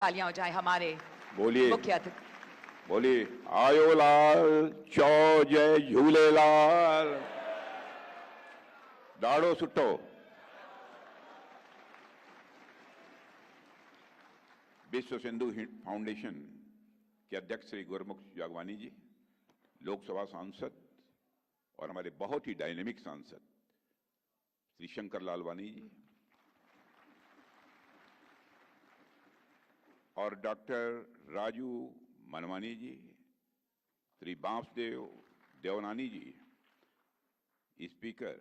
तालियां हो जाए हमारे बोलिए मुख्य अतिथि। बोलिए आयो लाल चौ जय झूलेलाल दाड़ो सुठो। विश्व सिंधु फाउंडेशन के अध्यक्ष श्री गुरमुख जागवानी जी, लोकसभा सांसद और हमारे बहुत ही डायनेमिक सांसद श्री शंकर लालवानी जी और डॉक्टर राजू मनवानी जी, श्री बांसदेव देवनानी जी, स्पीकर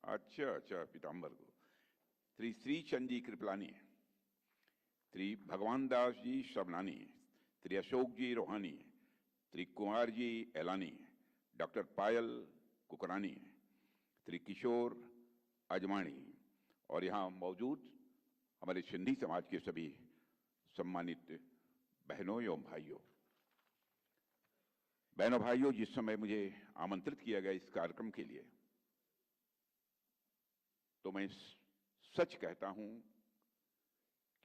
अच्छा पीताम्बर को, श्री श्रीचंद जी कृपलानी, श्री भगवान दास जी शबनानी, श्री अशोक जी रोहानी, श्री कुमार जी एलानी, डॉक्टर पायल कुकरानी, श्री किशोर अजमाणी और यहाँ मौजूद हमारे सिंधी समाज के सभी सम्मानित बहनों एवं भाइयों, जिस समय मुझे आमंत्रित किया गया इस कार्यक्रम के लिए, तो मैं सच कहता हूं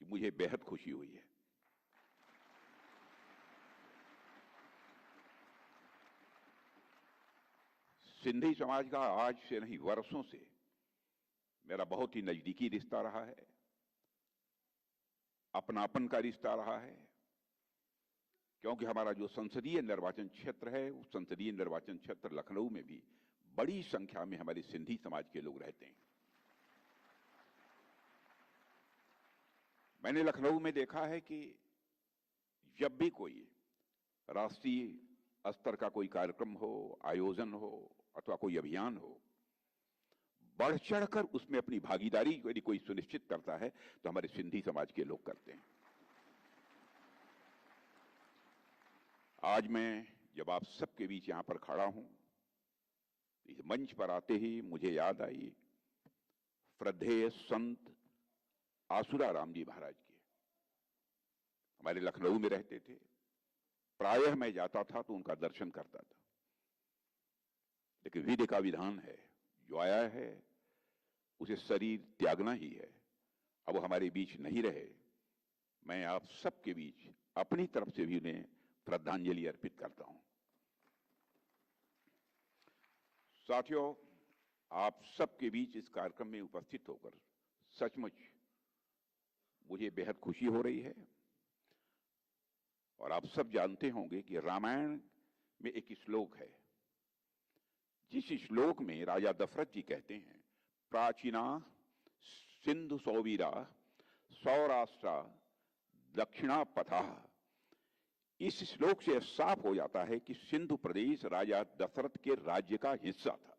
कि मुझे बेहद खुशी हुई है। सिंधी समाज का आज से नहीं वर्षों से मेरा बहुत ही नजदीकी रिश्ता रहा है, अपनापन का रिश्ता रहा है, क्योंकि हमारा जो संसदीय निर्वाचन क्षेत्र है, उस संसदीय निर्वाचन क्षेत्र लखनऊ में भी बड़ी संख्या में हमारे सिंधी समाज के लोग रहते हैं। मैंने लखनऊ में देखा है कि जब भी कोई राष्ट्रीय स्तर का कोई कार्यक्रम हो, आयोजन हो अथवा कोई अभियान हो, बढ़ चढ़कर उसमें अपनी भागीदारी यदि कोई सुनिश्चित करता है तो हमारे सिंधी समाज के लोग करते हैं। आज मैं जब आप सबके बीच यहां पर खड़ा हूं, इस मंच पर आते ही मुझे याद आई श्रद्धेय संत आसुरा राम जी महाराज की। हमारे लखनऊ में रहते थे, प्रायः मैं जाता था तो उनका दर्शन करता था, लेकिन विधि का विधान है, जो आया है उसे शरीर त्यागना ही है। अब वो हमारे बीच नहीं रहे, मैं आप सबके बीच अपनी तरफ से भी उन्हें श्रद्धांजलि अर्पित करता हूं। साथियों, आप सबके बीच इस कार्यक्रम में उपस्थित होकर सचमुच मुझे बेहद खुशी हो रही है। और आप सब जानते होंगे कि रामायण में एक श्लोक है, जिस श्लोक में राजा दशरथ जी कहते हैं, प्राचीना सिंधु सौवीरा सौराष्ट्रा दक्षिणा पथा। इस श्लोक से साफ हो जाता है कि सिंधु प्रदेश राजा दशरथ के राज्य का हिस्सा था।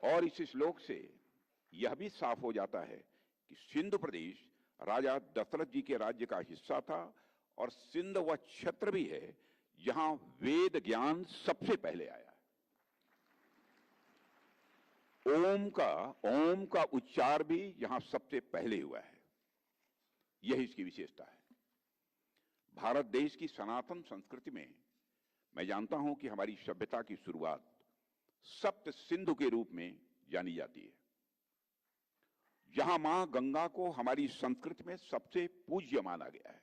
और इस श्लोक से यह भी साफ हो जाता है कि सिंधु प्रदेश राजा दशरथ जी के राज्य का हिस्सा था और सिंध वह क्षेत्र भी है जहां वेद ज्ञान सबसे पहले आया। ओम का उच्चार भी यहां सबसे पहले हुआ है, यही इसकी विशेषता है। भारत देश की सनातन संस्कृति में मैं जानता हूं कि हमारी सभ्यता की शुरुआत सप्त सिंधु के रूप में जानी जाती है। जहां मां गंगा को हमारी संस्कृति में सबसे पूज्य माना गया है,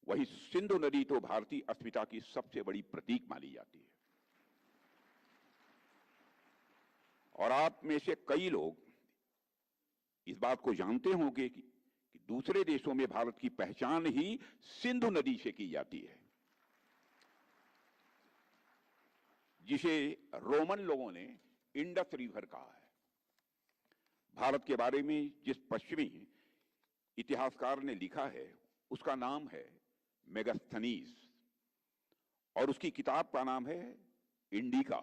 वही सिंधु नदी तो भारतीय अस्मिता की सबसे बड़ी प्रतीक मानी जाती है। और आप में से कई लोग इस बात को जानते होंगे कि दूसरे देशों में भारत की पहचान ही सिंधु नदी से की जाती है, जिसे रोमन लोगों ने इंडस रिवर कहा है। भारत के बारे में जिस पश्चिमी इतिहासकार ने लिखा है उसका नाम है मेगास्थनीज और उसकी किताब का नाम है इंडिका।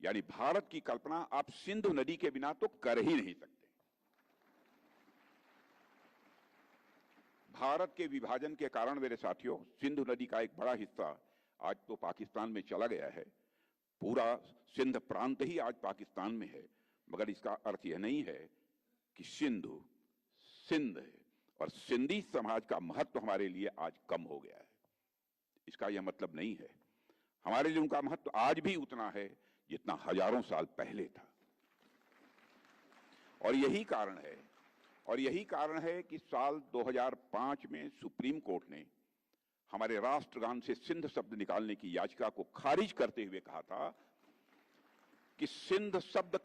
यानी भारत की कल्पना आप सिंधु नदी के बिना तो कर ही नहीं सकते। भारत के विभाजन के कारण मेरे साथियों, सिंधु नदी का एक बड़ा हिस्सा आज तो पाकिस्तान में चला गया है। पूरा सिंध प्रांत ही आज पाकिस्तान में है, मगर इसका अर्थ यह नहीं है कि सिंध और सिंधी समाज का महत्व हमारे लिए आज कम हो गया है। इसका यह मतलब नहीं है। हमारे लिए उनका महत्व आज भी उतना है जितना हजारों साल पहले था। और यही कारण है कि साल 2005 में सुप्रीम कोर्ट ने हमारे राष्ट्रगान से सिंध शब्द निकालने की याचिका को खारिज करते हुए कहा था कि सिंध शब्द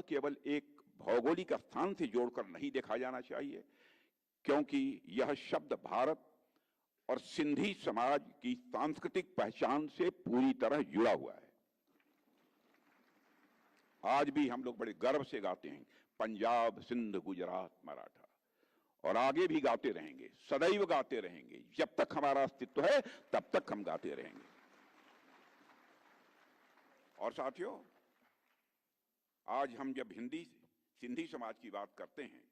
केवल एक भौगोलिक स्थान से जोड़कर नहीं देखा जाना चाहिए, क्योंकि यह शब्द भारत और सिंधी समाज की सांस्कृतिक पहचान से पूरी तरह जुड़ा हुआ है। आज भी हम लोग बड़े गर्व से गाते हैं पंजाब, सिंध, गुजरात, मराठा, और आगे भी गाते रहेंगे, सदैव गाते रहेंगे। जब तक हमारा अस्तित्व है तब तक हम गाते रहेंगे। और साथियों, आज हम जब सिंधी समाज की बात करते हैं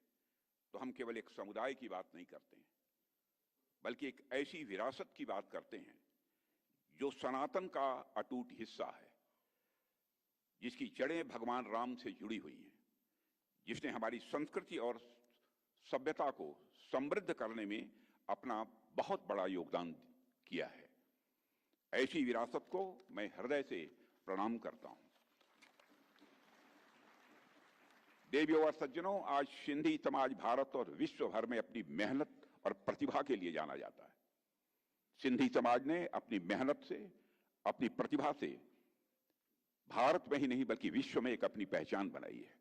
तो हम केवल एक समुदाय की बात नहीं करते हैं, बल्कि एक ऐसी विरासत की बात करते हैं जो सनातन का अटूट हिस्सा है, जिसकी जड़ें भगवान राम से जुड़ी हुई हैं, जिसने हमारी संस्कृति और सभ्यता को समृद्ध करने में अपना बहुत बड़ा योगदान किया है। ऐसी विरासत को मैं हृदय से प्रणाम करता हूं। देवियों और सज्जनों, आज सिंधी समाज भारत और विश्व भर में अपनी मेहनत और प्रतिभा के लिए जाना जाता है। सिंधी समाज ने अपनी मेहनत से, अपनी प्रतिभा से भारत में ही नहीं बल्कि विश्व में एक अपनी पहचान बनाई है,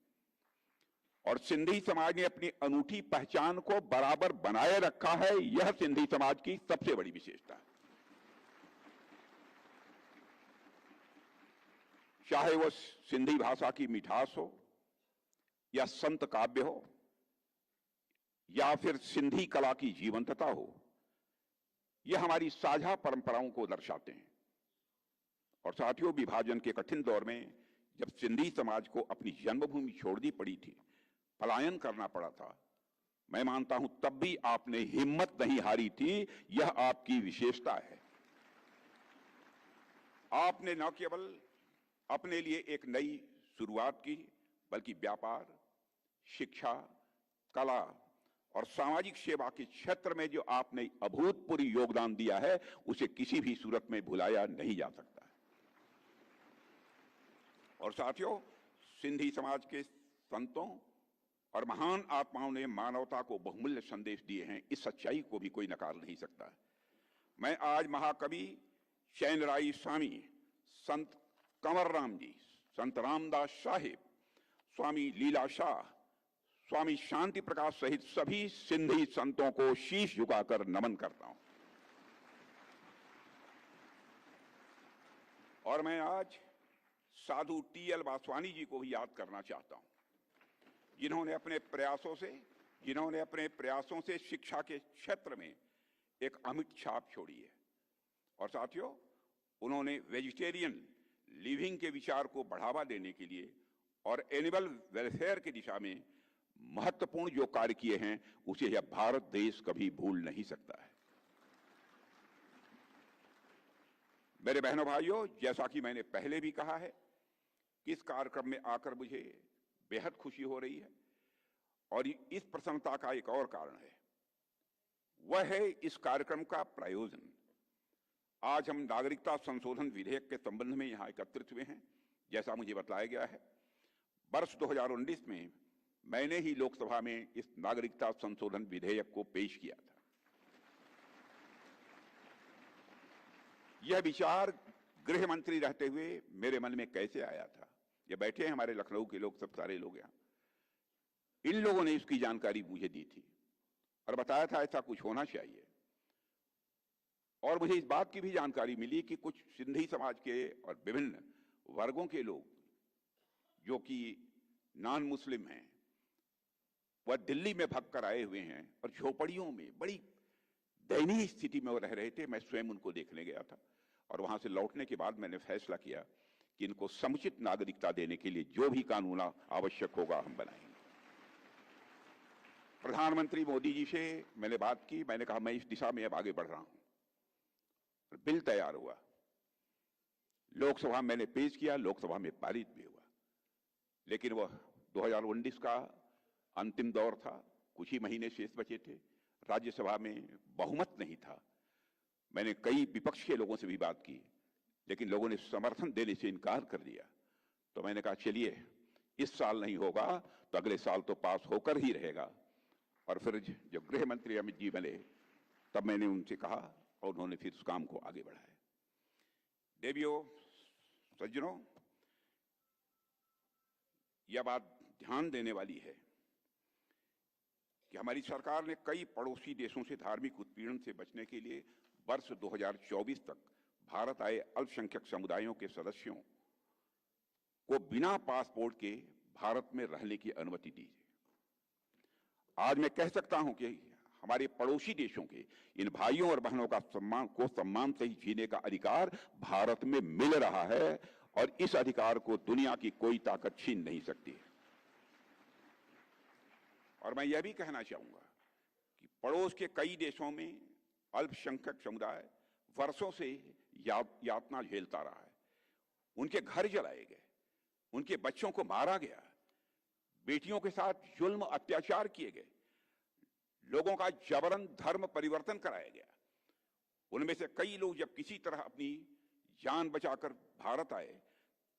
और सिंधी समाज ने अपनी अनूठी पहचान को बराबर बनाए रखा है। यह सिंधी समाज की सबसे बड़ी विशेषता है। चाहे वो सिंधी भाषा की मिठास हो, या संत काव्य हो, या फिर सिंधी कला की जीवंतता हो, यह हमारी साझा परंपराओं को दर्शाते हैं। और साथियों, विभाजन के कठिन दौर में जब सिंधी समाज को अपनी जन्मभूमि छोड़नी पड़ी थी, पलायन करना पड़ा था, मैं मानता हूं तब भी आपने हिम्मत नहीं हारी थी। यह आपकी विशेषता है। आपने न केवल अपने लिए एक नई शुरुआत की, बल्कि व्यापार, शिक्षा, कला और सामाजिक सेवा के क्षेत्र में जो आपने अभूतपूर्व योगदान दिया है, उसे किसी भी सूरत में भुलाया नहीं जा सकता है। और साथियों, सिंधी समाज के संतों और महान आत्माओं ने मानवता को बहुमूल्य संदेश दिए हैं। इस सच्चाई को भी कोई नकार नहीं सकता है। मैं आज महाकवि चैनराय स्वामी, संत कंवर राम जी, संत रामदास साहिब, स्वामी लीला शाह, स्वामी शांति प्रकाश सहित सभी सिंधी संतों को शीश झुकाकर नमन करता हूं। और मैं आज साधु टी.एल. वासवानी जी को भी याद करना चाहता हूं, जिन्होंने अपने प्रयासों से शिक्षा के क्षेत्र में एक अमिट छाप छोड़ी है। और साथियों, उन्होंने वेजिटेरियन लिविंग के विचार को बढ़ावा देने के लिए और एनिमल वेलफेयर की दिशा में महत्वपूर्ण जो कार्य किए हैं, उसे यह भारत देश कभी भूल नहीं सकता है। मेरे बहनों भाइयों, जैसा कि मैंने पहले भी कहा है कि इस कार्यक्रम में आकर मुझे बेहद खुशी हो रही है, और इस प्रसन्नता का एक और कारण है, वह है इस कार्यक्रम का प्रायोजन। आज हम नागरिकता संशोधन विधेयक के संबंध में यहां एकत्रित हुए हैं। जैसा मुझे बताया गया है, वर्ष 2019 में मैंने ही लोकसभा में इस नागरिकता संशोधन विधेयक को पेश किया था। यह विचार गृह मंत्री रहते हुए मेरे मन में कैसे आया था? ये बैठे हैं हमारे लखनऊ के लोग, सब सारे लोग यहाँ, इन लोगों ने इसकी जानकारी मुझे दी थी और बताया था ऐसा कुछ होना चाहिए। और मुझे इस बात की भी जानकारी मिली कि कुछ सिंधी समाज के और विभिन्न वर्गों के लोग जो कि नॉन मुस्लिम हैं, वह दिल्ली में भाग कर आए हुए हैं और झोपड़ियों में बड़ी दयनीय स्थिति में वो रह रहे थे। मैं स्वयं उनको देखने गया था, और वहां से लौटने के बाद मैंने फैसला किया कि इनको समुचित नागरिकता देने के लिए जो भी कानून आवश्यक होगा हम बनाएंगे। प्रधानमंत्री मोदी जी से मैंने बात की, मैंने कहा मैं इस दिशा में अब आगे बढ़ रहा हूं। बिल तैयार हुआ, लोकसभा मैंने पेश किया, लोकसभा में पारित भी हुआ, लेकिन वह 2019 का अंतिम दौर था, कुछ ही महीने शेष बचे थे, राज्यसभा में बहुमत नहीं था। मैंने कई विपक्ष के लोगों से भी बात की, लेकिन लोगों ने समर्थन देने से इनकार कर दिया। तो मैंने कहा चलिए, इस साल नहीं होगा तो अगले साल तो पास होकर ही रहेगा। और फिर जब गृह मंत्री अमित जी मिले तब मैंने उनसे कहा और उन्होंने फिर उस काम को आगे बढ़ाया। देवियों, सज्जनों, यह बात ध्यान देने वाली है कि हमारी सरकार ने कई पड़ोसी देशों से धार्मिक उत्पीड़न से बचने के लिए वर्ष 2024 तक भारत आए अल्पसंख्यक समुदायों के सदस्यों को बिना पासपोर्ट के भारत में रहने की अनुमति दी है। आज मैं कह सकता हूं कि हमारे पड़ोसी देशों के इन भाइयों और बहनों का सम्मान से ही जीने का अधिकार भारत में मिल रहा है और इस अधिकार को दुनिया की कोई ताकत छीन नहीं सकती है। और मैं यह भी कहना चाहूंगा कि पड़ोस के कई देशों में अल्पसंख्यक समुदाय वर्षों से यातना झेलता रहा है। उनके घर जलाए गए, उनके बच्चों को मारा गया, बेटियों के साथ जुल्म अत्याचार किए गए, लोगों का जबरन धर्म परिवर्तन कराया गया। उनमें से कई लोग जब किसी तरह अपनी जान बचाकर भारत आए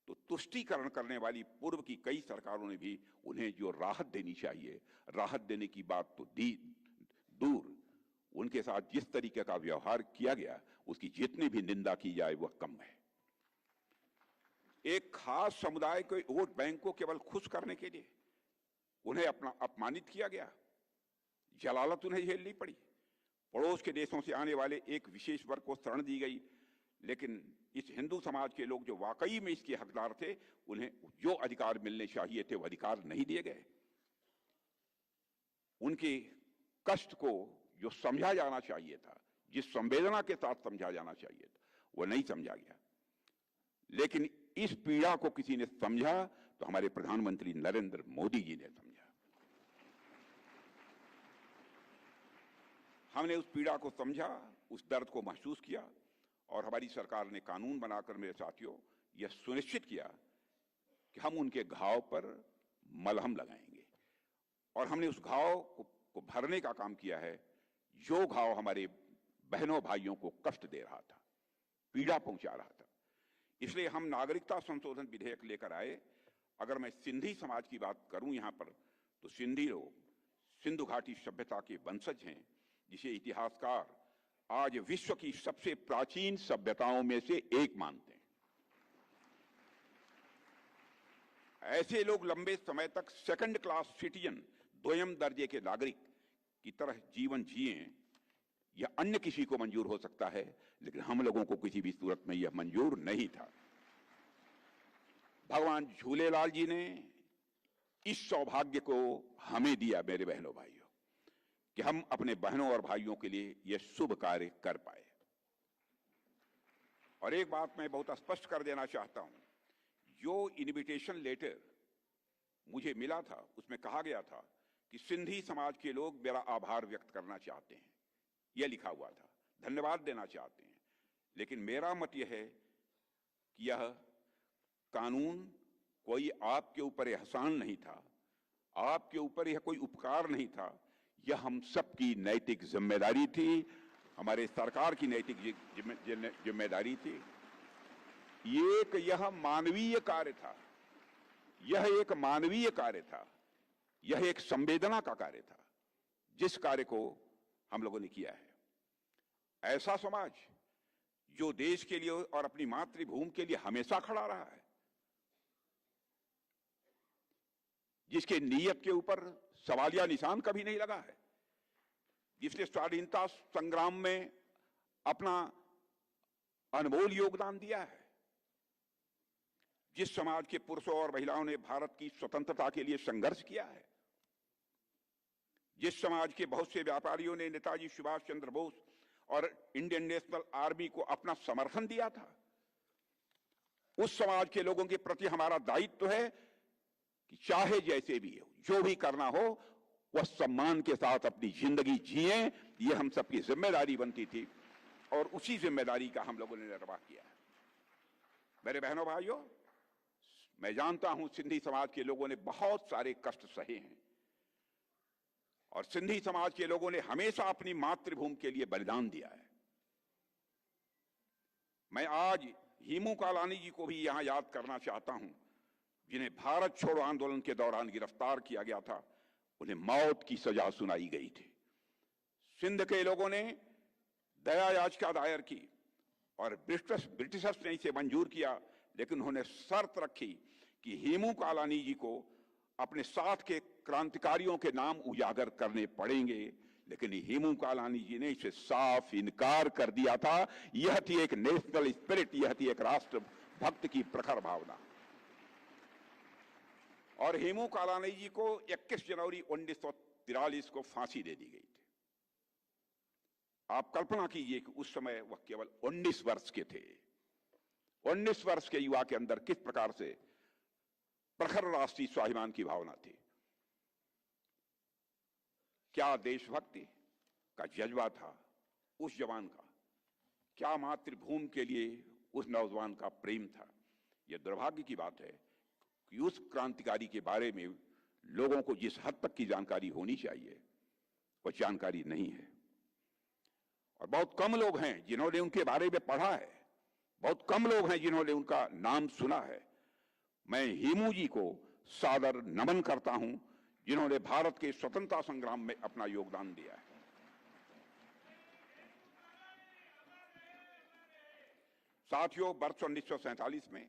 तो तुष्टीकरण करने वाली पूर्व की कई सरकारों ने भी उन्हें जो राहत देनी चाहिए, राहत देने की बात तो दी दूर, उनके साथ जिस तरीके का व्यवहार किया गया उसकी जितनी भी निंदा की जाए वह कम है। एक खास समुदाय के वोट बैंक को केवल खुश करने के लिए उन्हें अपना अपमानित किया गया, जलालत उन्हें झेलनी पड़ी। पड़ोस के देशों से आने वाले एक विशेष वर्ग को शरण दी गई, लेकिन इस हिंदू समाज के लोग जो वाकई में इसके हकदार थे उन्हें जो अधिकार मिलने चाहिए थे वो अधिकार नहीं दिए गए। उनके कष्ट को जो समझा जाना चाहिए था, जिस संवेदना के साथ समझा जाना चाहिए था, वो नहीं समझा गया। लेकिन इस पीड़ा को किसी ने समझा तो हमारे प्रधानमंत्री नरेंद्र मोदी जी ने समझा। हमने उस पीड़ा को समझा, उस दर्द को महसूस किया और हमारी सरकार ने कानून बनाकर, मेरे साथियों, यह सुनिश्चित किया कि हम उनके घाव पर मलहम लगाएंगे और हमने उस घाव को भरने का काम किया है जो घाव हमारे बहनों भाइयों को कष्ट दे रहा था, पीड़ा पहुंचा रहा था। इसलिए हम नागरिकता संशोधन विधेयक लेकर आए। अगर मैं सिंधी समाज की बात करूं यहां पर, तो सिंधी लोग सिंधु घाटी सभ्यता के वंशज हैं, जिसे इतिहासकार आज विश्व की सबसे प्राचीन सभ्यताओं में से एक मानते हैं। ऐसे लोग लंबे समय तक सेकंड क्लास सिटीजन, द्वयम दर्जे के नागरिक की तरह जीवन जिए, यह अन्य किसी को मंजूर हो सकता है, लेकिन हम लोगों को किसी भी सूरत में यह मंजूर नहीं था। भगवान झूलेलाल जी ने इस सौभाग्य को हमें दिया, मेरे बहनों भाइयों, कि हम अपने बहनों और भाइयों के लिए यह शुभ कार्य कर पाए। और एक बात मैं बहुत स्पष्ट कर देना चाहता हूं, जो इनविटेशन लेटर मुझे मिला था उसमें कहा गया था कि सिंधी समाज के लोग मेरा आभार व्यक्त करना चाहते हैं, यह लिखा हुआ था, धन्यवाद देना चाहते हैं। लेकिन मेरा मत यह है कि यह कानून कोई आपके ऊपर एहसान नहीं था, आपके ऊपर यह कोई उपकार नहीं था, यह हम सबकी नैतिक जिम्मेदारी थी, हमारे सरकार की नैतिक जिम्मेदारी थी। यह मानवीय कार्य था, यह एक मानवीय कार्य था, यह एक संवेदना का कार्य था, जिस कार्य को हम लोगों ने किया है। ऐसा समाज जो देश के लिए और अपनी मातृभूमि के लिए हमेशा खड़ा रहा है, जिसके नीयत के ऊपर सवालिया निशान कभी नहीं लगा है, जिसने स्वाधीनता संग्राम में अपना अनमोल योगदान दिया है, जिस समाज के पुरुषों और महिलाओं ने भारत की स्वतंत्रता के लिए संघर्ष किया है, जिस समाज के बहुत से व्यापारियों ने नेताजी सुभाष चंद्र बोस और इंडियन नेशनल आर्मी को अपना समर्थन दिया था, उस समाज के लोगों के प्रति हमारा दायित्व है कि चाहे जैसे भी हो, जो भी करना हो, वह सम्मान के साथ अपनी जिंदगी जिए। यह हम सबकी जिम्मेदारी बनती थी और उसी जिम्मेदारी का हम लोगों ने निर्वाह किया है। मेरे बहनों भाइयों, मैं जानता हूं सिंधी समाज के लोगों ने बहुत सारे कष्ट सहे हैं और सिंधी समाज के लोगों ने हमेशा अपनी मातृभूमि के लिए बलिदान दिया है। मैं आज हेमू कालानी जी को भी यहां याद करना चाहता हूं, जिन्हें भारत छोड़ो आंदोलन के दौरान गिरफ्तार किया गया था। उन्हें मौत की सजा सुनाई गई थी। सिंध के लोगों ने दया याचिका दायर की और ब्रिटिशर्स ने इसे मंजूर किया, लेकिन उन्होंने शर्त रखी कि हेमू कालानी जी को अपने साथ के क्रांतिकारियों के नाम उजागर करने पड़ेंगे। लेकिन हेमू कालानी जी ने इसे साफ इनकार कर दिया था। यह थी एक नेशनल स्पिरिट, यह थी एक राष्ट्र भक्त की प्रखर भावना। और हेमू कालानी जी को 21 जनवरी 1943 को फांसी दे दी गई थी। आप कल्पना कीजिए कि उस समय वह केवल 19 वर्ष के थे। 19 वर्ष के युवा के अंदर किस प्रकार से प्रखर राष्ट्रीय स्वाभिमान की भावना थी, क्या देशभक्ति का जज्बा था उस जवान का, क्या मातृभूमि के लिए उस नौजवान का प्रेम था। यह दुर्भाग्य की बात है कि उस क्रांतिकारी के बारे में लोगों को जिस हद तक की जानकारी होनी चाहिए वह जानकारी नहीं है। और बहुत कम लोग हैं जिन्होंने उनके बारे में पढ़ा है, बहुत कम लोग हैं जिन्होंने उनका नाम सुना है। मैं हेमू जी को सादर नमन करता हूं, जिन्होंने भारत के स्वतंत्रता संग्राम में अपना योगदान दिया है। साथियों, वर्ष 1947 में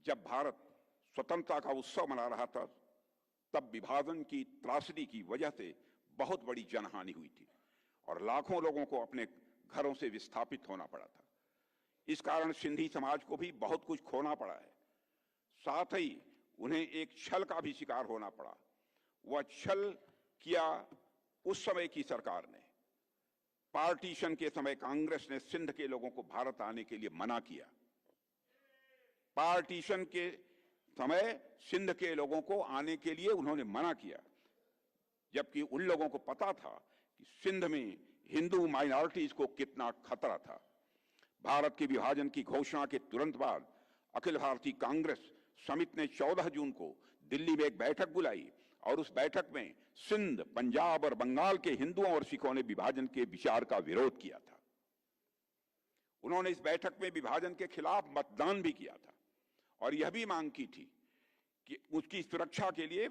जब भारत स्वतंत्रता का उत्सव मना रहा था, तब विभाजन की त्रासदी की वजह से बहुत बड़ी जनहानि हुई थी और लाखों लोगों को अपने घरों से विस्थापित होना पड़ा था। इस कारण सिंधी समाज को भी बहुत कुछ खोना पड़ा है। साथ ही उन्हें एक छल का भी शिकार होना पड़ा। वह छल किया उस समय की सरकार ने। पार्टीशन के समय कांग्रेस ने सिंध के लोगों को भारत आने के लिए मना किया। पार्टीशन के समय सिंध के लोगों को आने के लिए उन्होंने मना किया, जबकि उन लोगों को पता था कि सिंध में हिंदू माइनॉरिटीज को कितना खतरा था। भारत के विभाजन की घोषणा के तुरंत बाद अखिल भारतीय कांग्रेस समिति ने 14 जून को दिल्ली में एक बैठक बुलाई और उस बैठक में सिंध, पंजाब और बंगाल के हिंदुओं और सिखों ने विभाजन के विचार का विरोध किया था। उन्होंने इस बैठक में विभाजन के खिलाफ मतदान भी किया था और यह भी मांग की थी कि उसकी सुरक्षा के लिए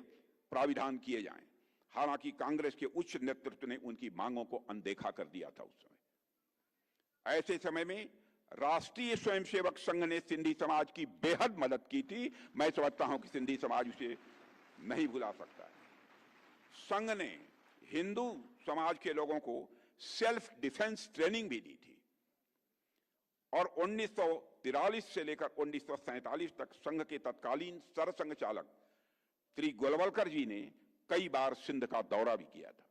प्राविधान किए जाएं। हालांकि कांग्रेस के उच्च नेतृत्व ने उनकी मांगों को अनदेखा कर दिया था। उस समय ऐसे समय में राष्ट्रीय स्वयंसेवक संघ ने सिंधी समाज की बेहद मदद की थी। मैं समझता हूं कि सिंधी समाज उसे नहीं भुला सकता है। संघ ने हिंदू समाज के लोगों को सेल्फ डिफेंस ट्रेनिंग भी दी थी और 1943 से लेकर 1947 तक संघ के तत्कालीन सरसंघ चालक श्री गोलवलकर जी ने कई बार सिंध का दौरा भी किया था।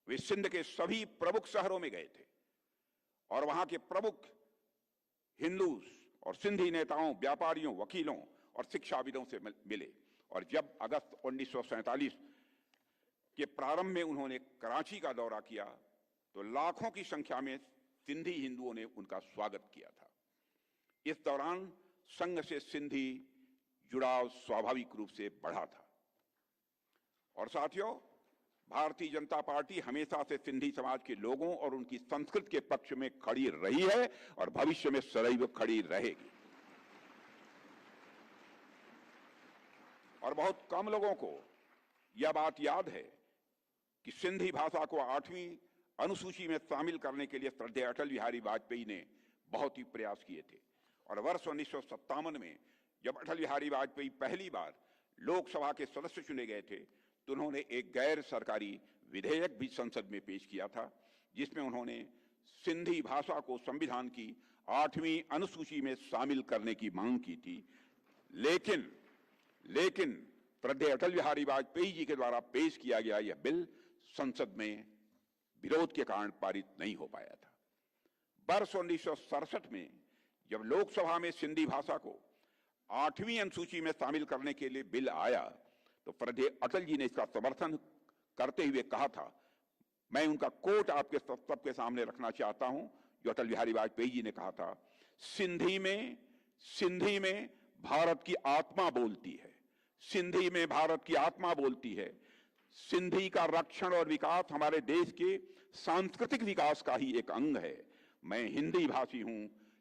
वे सिंध के सभी प्रमुख शहरों में गए थे और वहां के प्रमुख हिंदू और सिंधी नेताओं, व्यापारियों, वकीलों और शिक्षाविदों से मिले। और जब अगस्त 1947 के प्रारंभ में उन्होंने कराची का दौरा किया तो लाखों की संख्या में सिंधी हिंदुओं ने उनका स्वागत किया था। इस दौरान संघ से सिंधी जुड़ाव स्वाभाविक रूप से बढ़ा था। और साथियों, भारतीय जनता पार्टी हमेशा से सिंधी समाज के लोगों और उनकी संस्कृति के पक्ष में खड़ी रही है और भविष्य में सदैव खड़ी रहेगी। और बहुत कम लोगों को यह बात याद है कि सिंधी भाषा को 8वीं अनुसूची में शामिल करने के लिए श्रद्धेय अटल बिहारी वाजपेयी ने बहुत ही प्रयास किए थे। और वर्ष 1957 में जब अटल बिहारी वाजपेयी पहली बार लोकसभा के सदस्य चुने गए थे तो उन्होंने एक गैर सरकारी विधेयक भी संसद में पेश किया था, जिसमें उन्होंने सिंधी भाषा को संविधान की 8वीं अनुसूची में शामिल करने की मांग की थी। लेकिन श्रद्धेय अटल बिहारी वाजपेयी जी के द्वारा पेश किया गया यह बिल संसद में विरोध के कारण पारित नहीं हो पाया था। वर्ष 1967 में जब लोकसभा में सिंधी भाषा को 8वीं अनुसूची में शामिल करने के लिए बिल आया तो श्रद्धेय अटल जी ने इसका समर्थन करते हुए कहा था, मैं उनका कोट आपके सबके सामने रखना चाहता हूं, जो अटल बिहारी वाजपेयी जी ने कहा था, सिंधी में भारत की आत्मा बोलती है, सिंधी में भारत की आत्मा बोलती है। सिंधी का रक्षण और विकास हमारे देश के सांस्कृतिक विकास का ही एक अंग है। मैं हिंदी भाषी हूं,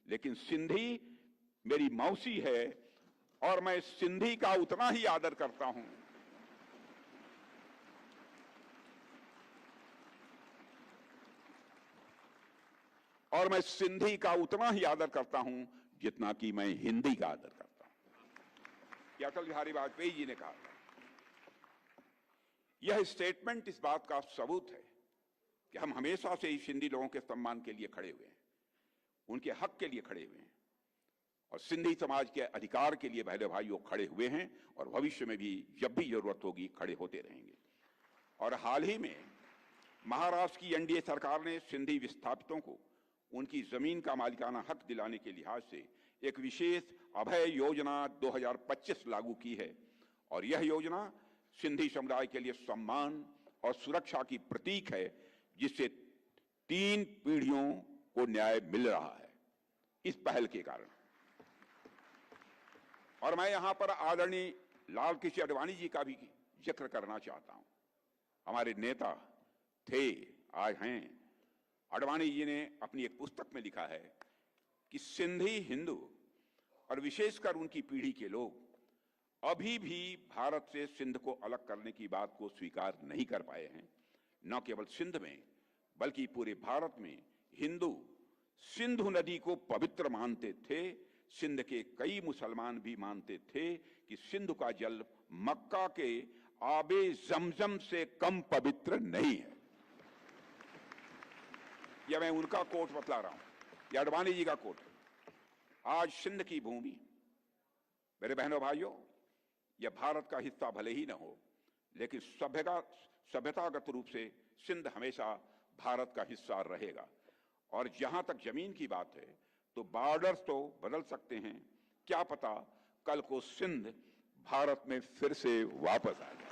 लेकिन सिंधी मेरी मौसी है और मैं सिंधी का उतना ही आदर करता हूं और मैं सिंधी का उतना ही आदर करता हूं जितना कि मैं हिंदी का आदर करता हूं। अटल बिहारी वाजपेयी जी ने कहा था। यह स्टेटमेंट इस बात का सबूत है कि हम हमेशा से ही सिंधी लोगों के सम्मान के लिए खड़े हुए हैं, उनके हक के लिए खड़े हुए हैं और सिंधी समाज के अधिकार के लिए बहनों भाइयों खड़े हुए हैं और भविष्य में भी जब भी जरूरत होगी खड़े होते रहेंगे। और हाल ही में महाराष्ट्र की एनडीए सरकार ने सिंधी विस्थापितों को उनकी जमीन का मालिकाना हक दिलाने के लिहाज से एक विशेष अभय योजना 2025 लागू की है और यह योजना सिंधी समुदाय के लिए सम्मान और सुरक्षा की प्रतीक है, जिससे 3 पीढ़ियों को न्याय मिल रहा है इस पहल के कारण। और मैं यहां पर आदरणीय लाल कृष्ण आडवाणी जी का भी जिक्र करना चाहता हूं। हमारे नेता थे, आज हैं। आडवाणी जी ने अपनी एक पुस्तक में लिखा है कि सिंधी हिंदू और विशेषकर उनकी पीढ़ी के लोग अभी भी भारत से सिंध को अलग करने की बात को स्वीकार नहीं कर पाए हैं। न केवल सिंध में बल्कि पूरे भारत में हिंदू सिंधु नदी को पवित्र मानते थे। सिंध के कई मुसलमान भी मानते थे कि सिंधु का जल मक्का के आबे जमजम से कम पवित्र नहीं है। यह मैं उनका कोट बतला रहा हूं, यह आडवाणी जी का कोट है। आज सिंध की भूमि, मेरे बहनों भाइयों, यह भारत का हिस्सा भले ही न हो, लेकिन सभ्यतागत रूप से सिंध हमेशा भारत का हिस्सा रहेगा। और जहां तक जमीन की बात है तो बॉर्डर्स तो बदल सकते हैं, क्या पता कल को सिंध भारत में फिर से वापस आ जाए।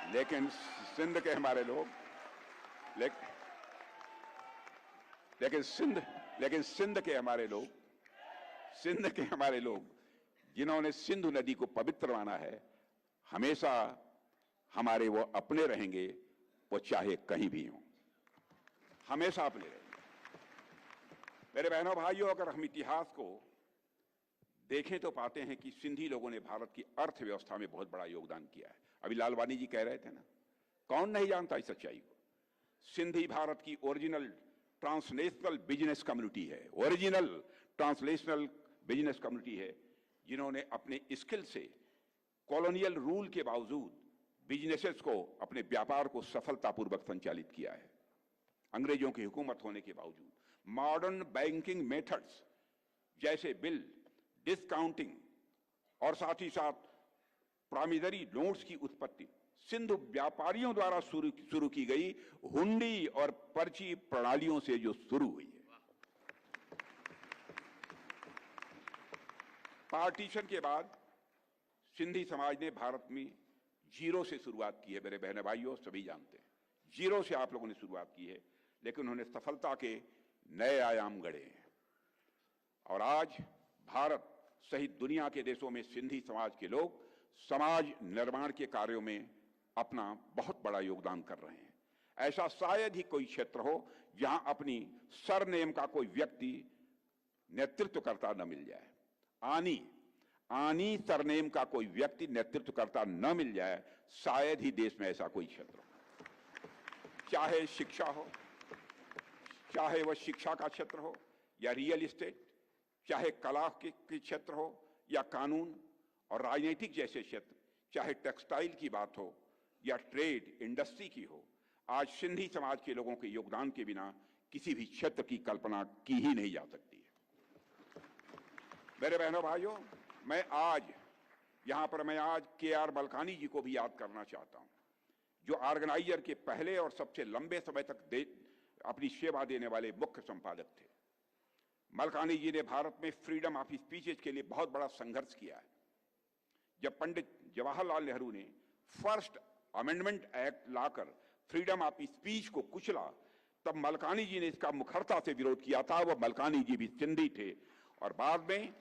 लेकिन सिंध के हमारे लोग लेकिन सिंध के हमारे लोग जिन्होंने सिंधु नदी को पवित्र माना है, हमेशा हमारे वो अपने रहेंगे, वो चाहे कहीं भी हों, हमेशा अपने रहेंगे। मेरे बहनों भाइयों, अगर हम इतिहास को देखें तो पाते हैं कि सिंधी लोगों ने भारत की अर्थव्यवस्था में बहुत बड़ा योगदान किया है। अभी लालवानी जी कह रहे थे ना, कौन नहीं जानता इस सच्चाई को। सिंधी भारत की ओरिजिनल ट्रांसनेशनल बिजनेस कम्युनिटी है, ओरिजिनल ट्रांसलेशनल बिजनेस कम्युनिटी है, जिन्होंने अपने स्किल से कॉलोनियल रूल के बावजूद बिजनेसेस को, अपने व्यापार को सफलतापूर्वक संचालित किया है। अंग्रेजों की हुकूमत होने के बावजूद मॉडर्न बैंकिंग मेथड्स जैसे बिल डिस्काउंटिंग और साथ ही साथ प्रामिजरी नोट्स की उत्पत्ति सिंधु व्यापारियों द्वारा शुरू की गई हुंडी और पर्ची प्रणालियों से जो शुरू हुई है। पार्टीशन के बाद सिंधी समाज ने भारत में जीरो से शुरुआत की है। मेरे बहन भाइयों, सभी जानते हैं, जीरो से आप लोगों ने शुरुआत की है, लेकिन उन्होंने सफलता के नए आयाम गढ़े हैं। और आज भारत सहित दुनिया के देशों में सिंधी समाज के लोग समाज निर्माण के कार्यों में अपना बहुत बड़ा योगदान कर रहे हैं। ऐसा शायद ही कोई क्षेत्र हो जहां अपनी सरनेम का कोई व्यक्ति नेतृत्व करता न मिल जाए। आनी सरनेम का कोई व्यक्ति नेतृत्व करता न मिल जाए, शायद ही देश में ऐसा कोई क्षेत्र हो। चाहे शिक्षा हो, चाहे वह शिक्षा का क्षेत्र हो या रियल एस्टेट, चाहे कला के क्षेत्र हो या कानून और राजनीतिक जैसे क्षेत्र, चाहे टेक्सटाइल की बात हो या ट्रेड इंडस्ट्री की हो, आज सिंधी समाज के लोगों के योगदान के बिना किसी भी क्षेत्र की कल्पना की ही नहीं जा सकती है। मेरे बहनों भाइयों, मैं आज KR मलकानी जी को भी याद करना चाहता हूं, जो ऑर्गेनाइजर के पहले और सबसे लंबे समय तक अपनी सेवा देने वाले मुख्य संपादक थे। मलकानी जी ने भारत में फ्रीडम ऑफ स्पीचेज के लिए बहुत बड़ा संघर्ष किया है। जब पंडित जवाहरलाल नेहरू ने first amendment act locker freedom of speech को कुचला, तब मलकानी जी ने इसका मुखरता से विरोध किया था। वह मलकानी जी भी सिंधी थे। और बाद में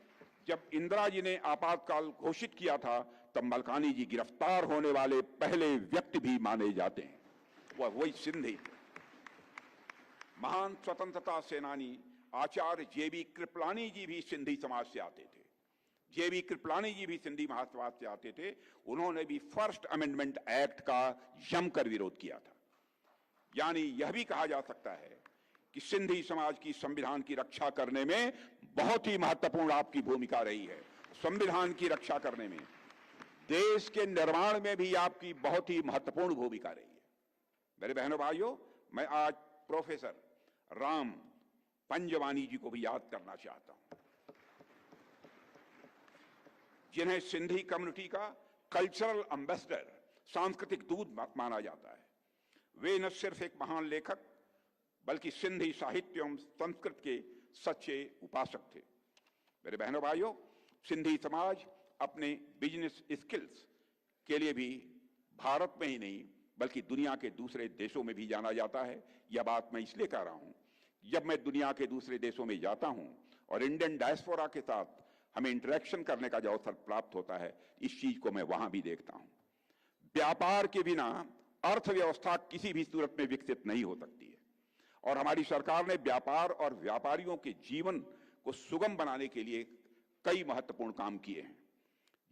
जब इंदिरा जी ने आपातकाल घोषित किया था, तब मलकानी जी गिरफ्तार होने वाले पहले व्यक्ति भी माने जाते हैं। वह वही सिंधी थे। महान स्वतंत्रता सेनानी आचार्य जेबी कृपलानी जी भी सिंधी समाज से आते थे। जेबी कृपलानी जी भी सिंधी महासमाज से आते थे। उन्होंने भी फर्स्ट अमेंडमेंट एक्ट का जमकर विरोध किया था। यानी यह भी कहा जा सकता है कि सिंधी समाज की संविधान की रक्षा करने में बहुत ही महत्वपूर्ण आपकी भूमिका रही है। संविधान की रक्षा करने में, देश के निर्माण में भी आपकी बहुत ही महत्वपूर्ण भूमिका रही है। मेरे बहनों भाइयों, मैं आज प्रोफेसर राम पंजवानी जी को भी याद करना चाहता हूं, जिन्हें सिंधी कम्युनिटी का कल्चरल एम्बेसडर, सांस्कृतिक दूत माना जाता है। वे न सिर्फ एक महान लेखक बल्कि सिंधी साहित्य एवं संस्कृत के सच्चे उपासक थे। मेरे बहनों भाइयों, सिंधी समाज अपने बिजनेस स्किल्स के लिए भी भारत में ही नहीं बल्कि दुनिया के दूसरे देशों में भी जाना जाता है। यह बात मैं इसलिए कह रहा हूं, जब मैं दुनिया के दूसरे देशों में जाता हूं और इंडियन डायस्पोरा के साथ हमें इंटरेक्शन करने का जो अवसर प्राप्त होता है, इस चीज को मैं वहां भी देखता हूं। व्यापार के बिना अर्थव्यवस्था किसी भी सूरत में विकसित नहीं हो सकती है। और हमारी सरकार ने व्यापार और व्यापारियों के जीवन को सुगम बनाने के लिए कई महत्वपूर्ण काम किए हैं।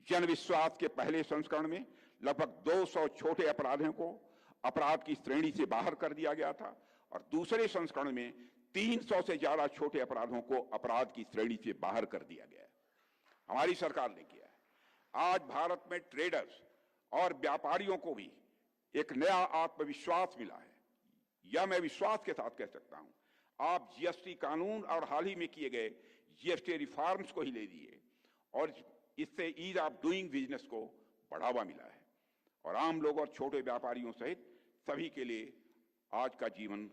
जन विश्वास के पहले संस्करण में लगभग 200 छोटे अपराधियों को अपराध की श्रेणी से बाहर कर दिया गया था और दूसरे संस्करण में 300 से ज्यादा छोटे अपराधों को अपराध की श्रेणी से बाहर कर दिया गया है। हमारी सरकार ने किया है। आज भारत में ट्रेडर्स और व्यापारियों को भी एक नया आत्मविश्वास मिला है। यह मैं विश्वास के साथ कह सकता हूं। आप जीएसटी कानून और हाल ही में किए गए जीएसटी रिफॉर्म्स को ही ले लिए और इससे ईज ऑफ डूइंग बिजनेस को बढ़ावा मिला है और आम लोग और छोटे व्यापारियों सहित सभी के लिए आज का जीवन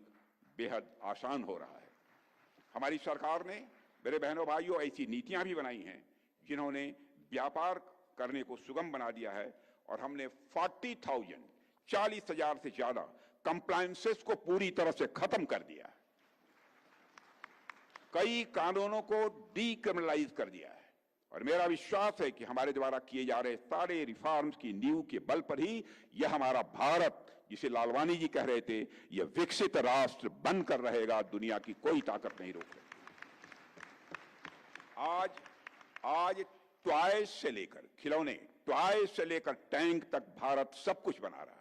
बेहद आसान हो रहा है। हमारी सरकार ने, मेरे बहनों भाइयों, ऐसी नीतियां भी बनाई हैं जिन्होंने व्यापार करने को सुगम बना दिया है और हमने 40,000 से ज्यादा कंप्लायंसेस को पूरी तरह से खत्म कर दिया है। कई कानूनों को डीक्रिमिनलाइज कर दिया है और मेरा विश्वास है कि हमारे द्वारा किए जा रहे सारे रिफॉर्म्स की नींव के बल पर ही यह हमारा भारत, जिसे लालवानी जी कह रहे थे, यह विकसित राष्ट्र बनकर रहेगा। दुनिया की कोई ताकत नहीं रोक सकती। आज टॉयज से लेकर खिलौने, टॉयज से लेकर टैंक तक भारत सब कुछ बना रहा है।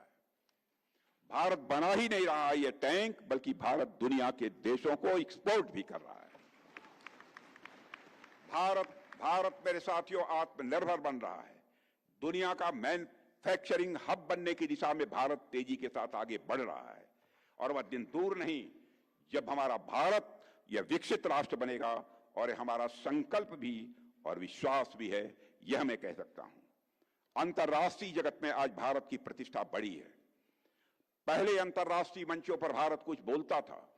भारत बना ही नहीं रहा है यह टैंक, बल्कि भारत दुनिया के देशों को एक्सपोर्ट भी कर रहा है। भारत मेरे साथियों आत्मनिर्भर बन रहा है। दुनिया का मैन्युफैक्चरिंग हब बनने की दिशा में भारत तेजी के साथ आगे बढ़ रहा है और वह दिन दूर नहीं जब हमारा भारत यह विकसित राष्ट्र बनेगा और हमारा संकल्प भी और विश्वास भी है, यह मैं कह सकता हूं। अंतर्राष्ट्रीय जगत में आज भारत की प्रतिष्ठा बढ़ी है। पहले अंतर्राष्ट्रीय मंचों पर भारत कुछ बोलता था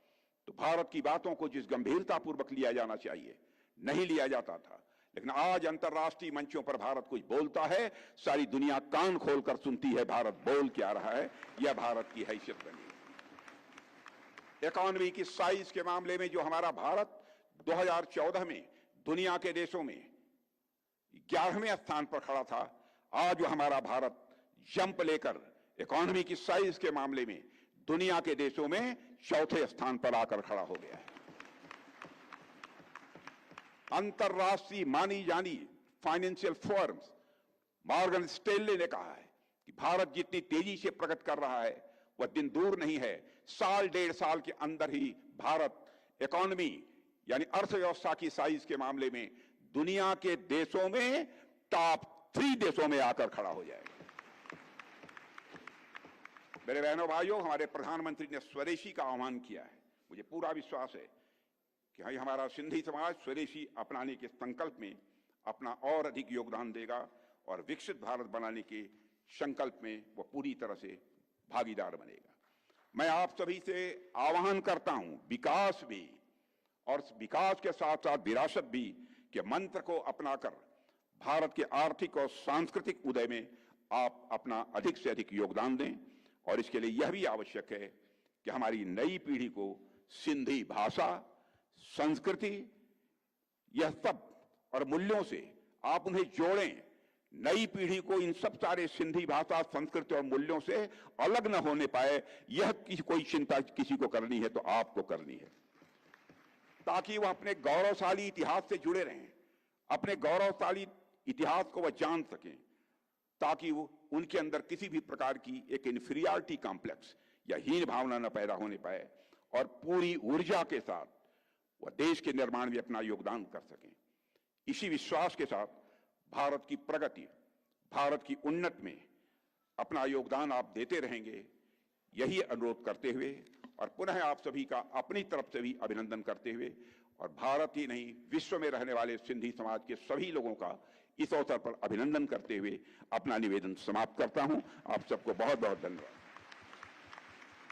तो भारत की बातों को जिस गंभीरतापूर्वक लिया जाना चाहिए नहीं लिया जाता था, लेकिन आज अंतर्राष्ट्रीय मंचों पर भारत कुछ बोलता है, सारी दुनिया कान खोलकर सुनती है भारत बोल क्या रहा है। यह भारत की हैसियत बनी है। इकोनॉमी की साइज के मामले में जो हमारा भारत 2014 में दुनिया के देशों में 11वें स्थान पर खड़ा था, आज हमारा भारत जंप लेकर इकोनॉमी की साइज के मामले में दुनिया के देशों में 4थे स्थान पर आकर खड़ा हो गया है। अंतर्राष्ट्रीय मानी जानी फाइनेंशियल फर्म्स मॉर्गन स्टैनली ने कहा है कि भारत जितनी तेजी से प्रगति कर रहा है वह दिन दूर नहीं है, साल 1.5 साल के अंदर ही भारत इकोनॉमी यानी अर्थव्यवस्था की साइज के मामले में दुनिया के देशों में टॉप 3 देशों में आकर खड़ा हो जाएगा। मेरे बहनों भाइयों, हमारे प्रधानमंत्री ने स्वदेशी का आह्वान किया है। मुझे पूरा विश्वास है कि हमारा सिंधी समाज स्वदेशी अपनाने के संकल्प में अपना और अधिक योगदान देगा और विकसित भारत बनाने के संकल्प में वह पूरी तरह से भागीदार बनेगा। मैं आप सभी से आह्वान करता हूं, विकास भी और विकास के साथ साथ विरासत भी के मंत्र को अपनाकर भारत के आर्थिक और सांस्कृतिक उदय में आप अपना अधिक से अधिक योगदान दें और इसके लिए यह भी आवश्यक है कि हमारी नई पीढ़ी को सिंधी भाषा, संस्कृति, यह सब और मूल्यों से आप उन्हें जोड़ें। नई पीढ़ी को इन सब सारे सिंधी भाषा, संस्कृति और मूल्यों से अलग न होने पाए, यह कोई चिंता किसी को करनी है तो आपको करनी है, ताकि वह अपने गौरवशाली इतिहास से जुड़े रहें, अपने गौरवशाली इतिहास को वह जान सकें, ताकि वो उनके अंदर किसी भी प्रकार की एक इंफीरियरिटी कॉम्प्लेक्स या हीन भावना न पैदा होने पाए और पूरी ऊर्जा के साथ वह देश के निर्माण में अपना योगदान कर सकें। इसी विश्वास के साथ भारत की प्रगति, भारत की उन्नति में अपना योगदान आप देते रहेंगे, यही अनुरोध करते हुए और पुनः आप सभी का अपनी तरफ से भी अभिनंदन करते हुए और भारत ही नहीं विश्व में रहने वाले सिंधी समाज के सभी लोगों का इस अवसर पर अभिनंदन करते हुए अपना निवेदन समाप्त करता हूं। आप सबको बहुत बहुत धन्यवाद।